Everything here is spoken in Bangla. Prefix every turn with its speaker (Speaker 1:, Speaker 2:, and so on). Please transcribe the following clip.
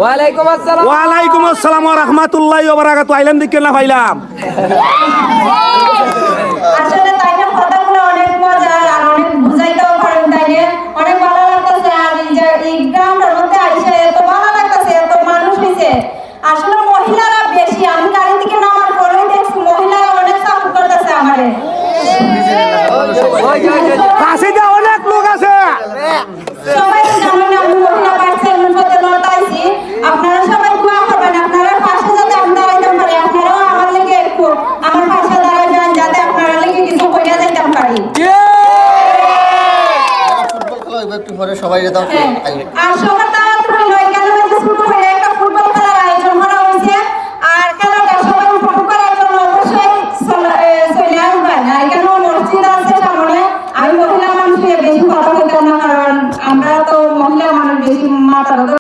Speaker 1: ওয়ালাইকুম আসসালাম।
Speaker 2: ওয়ালাইকুম আসসালাম ওয়া রাহমাতুল্লাহি ওয়া বারাকাতুহু। আইলাম দিকে না পাইলাম।
Speaker 3: আসলে তাইলে কথাগুলো অনেক মজার আর অনেক বুঝাইতেও পারেন তাইলে অনেক ভালো লাগতেছে। আর এই যে এই গ্রামের মধ্যে আইসে এত ভালো লাগতেছে, এত মানুষ হইছে। আসলে মহিলারা বেশি, আমি গাড়ি থেকে নামার পরেই দেখছি মহিলারা অনেক সাপোর্ট করতেছে আমারে।
Speaker 2: কাশিতে অনেক লোক আছে।
Speaker 3: সবাই জানেন আমি মহিলা পার্সেল পথে লড়াইছি। আপনারা সবাই দোয়া করবেন, আপনারা পাশে যাতে আমি দাঁড়াইতে পারি। আপনারাও আমার লেগে একটু আমার পাশে দাঁড়াবেন যাতে আপনারা লেগে কিছু কইরা যাইতে পারি।
Speaker 4: ফুটবল খেলা একটু পরে সবাই যেতাম।
Speaker 3: আর সবাই